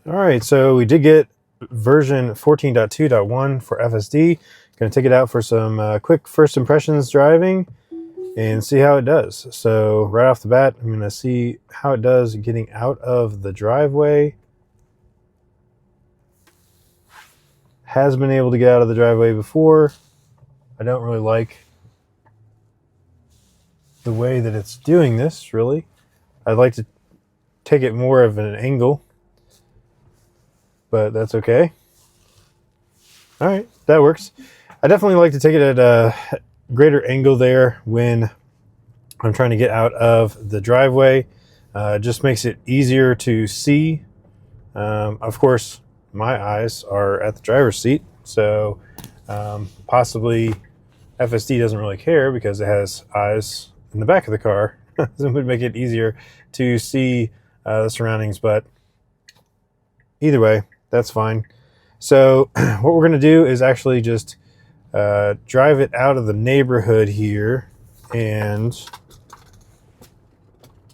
All right, so we did get version 14.2.1 for FSD. Going to take it out for some quick first impressions driving and see how it does. So right off the bat, I'm going to see how it does getting out of the driveway. Has been able to get out of the driveway before. I don't really like the way that it's doing this, really. I'd like to take it more of an angle, but that's okay. All right, that works. I definitely like to take it at a greater angle there when I'm trying to get out of the driveway. It just makes it easier to see. Of course, my eyes are at the driver's seat, so possibly FSD doesn't really care because it has eyes in the back of the car. So it would make it easier to see the surroundings, but either way, that's fine. So what we're going to do is actually just drive it out of the neighborhood here and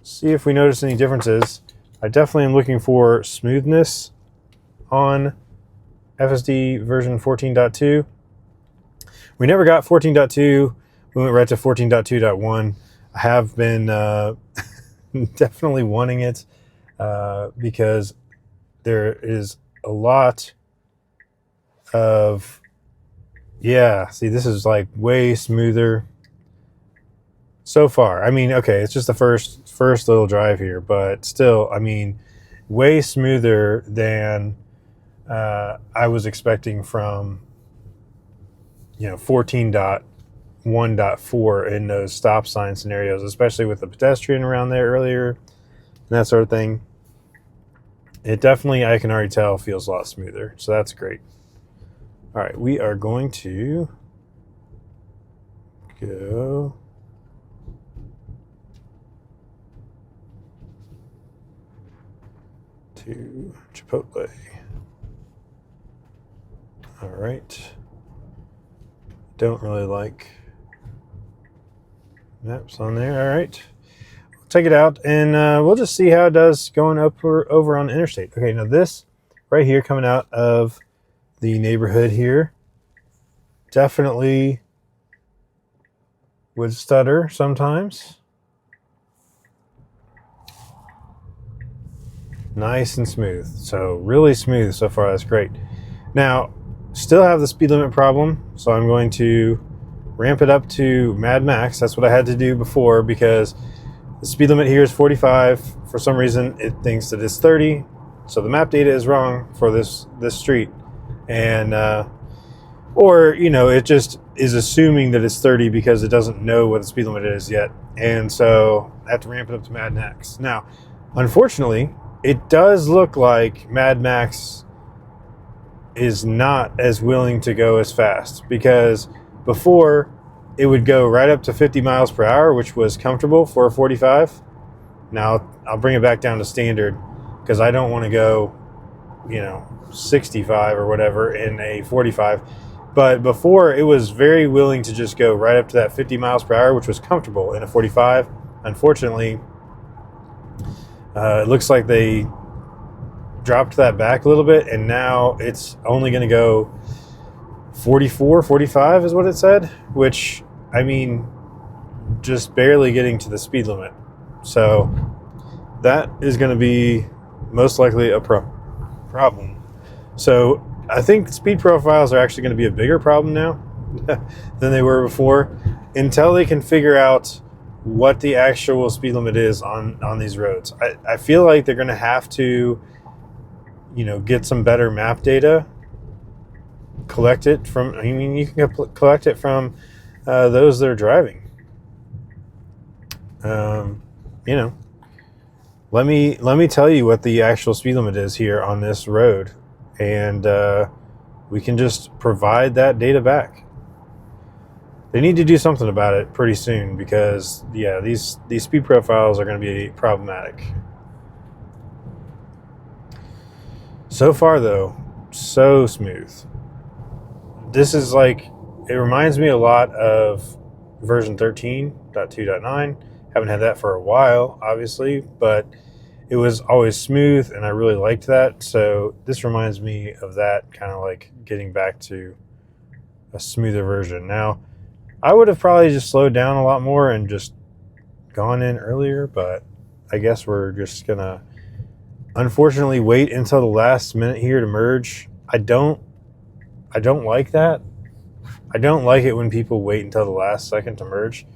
see if we notice any differences. I definitely am looking for smoothness on FSD version 14.2. We never got 14.2. We went right to 14.2.1. I have been definitely wanting it because there is a lot of, yeah, see, this is like way smoother so far. I mean, okay, it's just the first little drive here, but still, I mean, way smoother than I was expecting from 14.1.4 in those stop sign scenarios, especially with the pedestrian around there earlier and that sort of thing. It definitely, I can already tell, feels a lot smoother, so that's great. All right, we are going to go to Chipotle. All right. Don't really like maps on there. All right. We'll take it out and we'll just see how it does going over on the interstate. Okay, now this right here coming out of the neighborhood here definitely would stutter sometimes. Nice and smooth. So really smooth so far. That's great. Now, still have the speed limit problem, so I'm going to ramp it up to Mad Max. That's what I had to do before because the speed limit here is 45. For some reason, it thinks that it's 30. So the map data is wrong for this street. And, or, it just is assuming that it's 30 because it doesn't know what the speed limit is yet. And so I have to ramp it up to Mad Max. Now, unfortunately, it does look like Mad Max is not as willing to go as fast because before it would go right up to 50 miles per hour, which was comfortable for a 45. Now I'll bring it back down to standard because I don't want to go, 65 or whatever in a 45. But before it was very willing to just go right up to that 50 miles per hour, which was comfortable in a 45. Unfortunately, it looks like they dropped that back a little bit, and now it's only going to go 44, 45 is what it said, which, I mean, just barely getting to the speed limit. So that is going to be most likely a problem. So I think speed profiles are actually going to be a bigger problem now than they were before until they can figure out what the actual speed limit is on these roads. I feel like they're going to have to get some better map data, collect it from, you can collect it from those that are driving. Let me tell you what the actual speed limit is here on this road, and we can just provide that data back. They need to do something about it pretty soon because, yeah, these speed profiles are going to be problematic. So far, though, so smooth. This is like, it reminds me a lot of version 13.2.9. Haven't had that for a while, obviously, but it was always smooth, and I really liked that. So this reminds me of that, kind of like getting back to a smoother version. Now, I would have probably just slowed down a lot more and just gone in earlier, but I guess we're just gonna unfortunately wait until the last minute here to merge. I don't like that. I don't like it when people wait until the last second to merge.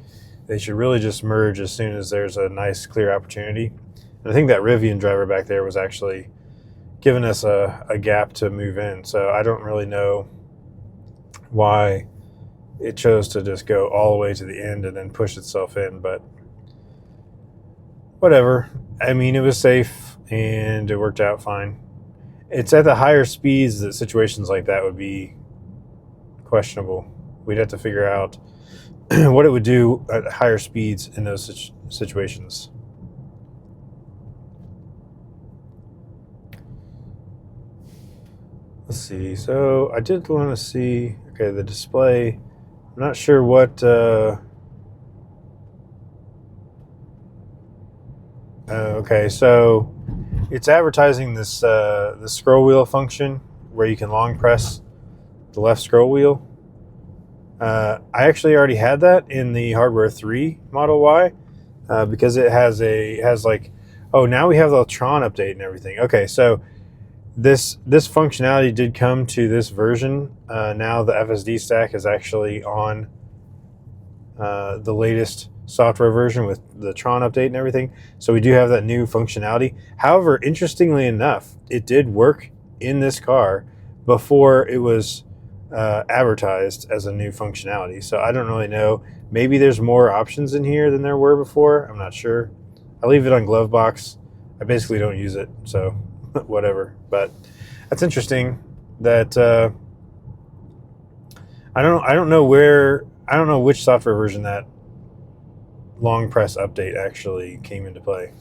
They should really just merge as soon as there's a nice clear opportunity. And I think that Rivian driver back there was actually giving us a gap to move in. So I don't really know why it chose to just go all the way to the end and then push itself in, but whatever. I mean, it was safe and it worked out fine. It's at the higher speeds that situations like that would be questionable. We'd have to figure out what it would do at higher speeds in those situations. Let's see. So I did want to see, okay, the display. I'm not sure what okay, so it's advertising this the scroll wheel function where you can long press the left scroll wheel. I actually already had that in the Hardware 3 Model Y because it has like, oh, now we have the Tron update and everything. Okay, so this functionality did come to this version. Now the FSD stack is actually on the latest software version with the Tron update and everything. So we do have that new functionality. However, interestingly enough, it did work in this car before it was advertised as a new functionality. So I don't really know. Maybe there's more options in here than there were before. I'm not sure. I leave it on glove box. I basically don't use it, so whatever. But that's interesting that I don't know which software version that long press update actually came into play.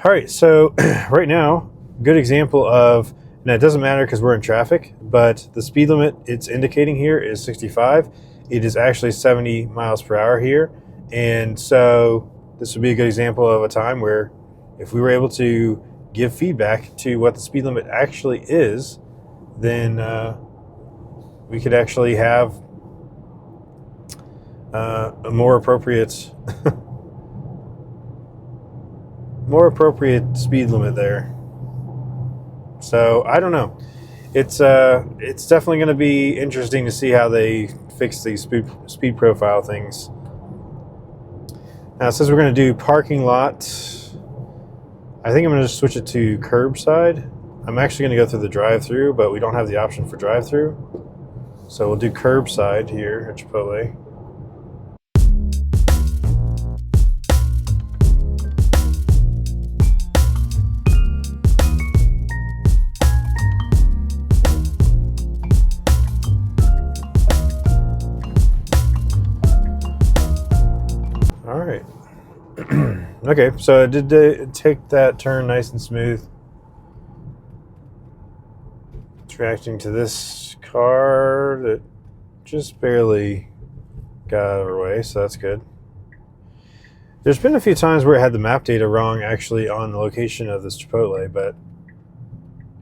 All right, so right now, good example of, now it doesn't matter because we're in traffic, but the speed limit it's indicating here is 65. It is actually 70 miles per hour here. And so this would be a good example of a time where if we were able to give feedback to what the speed limit actually is, then we could actually have a more appropriate speed limit there. So I don't know. It's definitely going to be interesting to see how they fix these speed profile things. Now, since we're going to do parking lot, I think I'm going to just switch it to curbside. I'm actually going to go through the drive-through, but we don't have the option for drive-through. So we'll do curbside here at Chipotle. All right. Okay, so it did take that turn nice and smooth. It's reacting to this car that just barely got out of our way, so that's good. There's been a few times where it had the map data wrong actually on the location of this Chipotle, but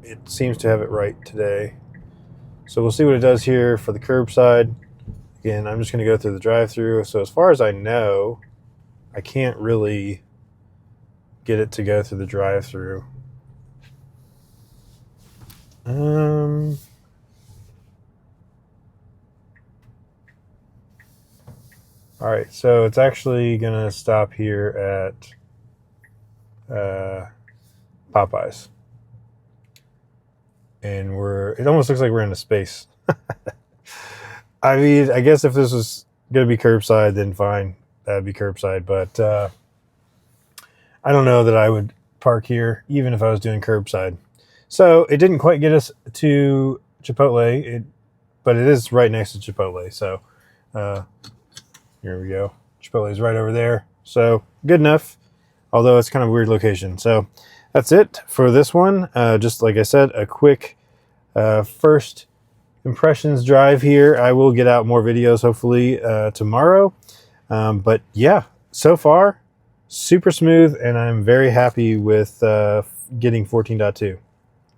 it seems to have it right today. So we'll see what it does here for the curbside. Again, I'm just going to go through the drive-through. So as far as I know, I can't really get it to go through the drive-through. All right, so it's actually gonna stop here at Popeyes, and it almost looks like we're in a space. I mean, I guess if this was gonna be curbside, then fine, that'd be curbside. But I don't know that I would park here, even if I was doing curbside. So it didn't quite get us to Chipotle, but it is right next to Chipotle. So here we go. Chipotle is right over there. So good enough, although it's kind of a weird location. So that's it for this one. Just like I said, a quick first impressions drive here. I will get out more videos hopefully tomorrow. But yeah, so far super smooth, and I'm very happy with getting 14.2.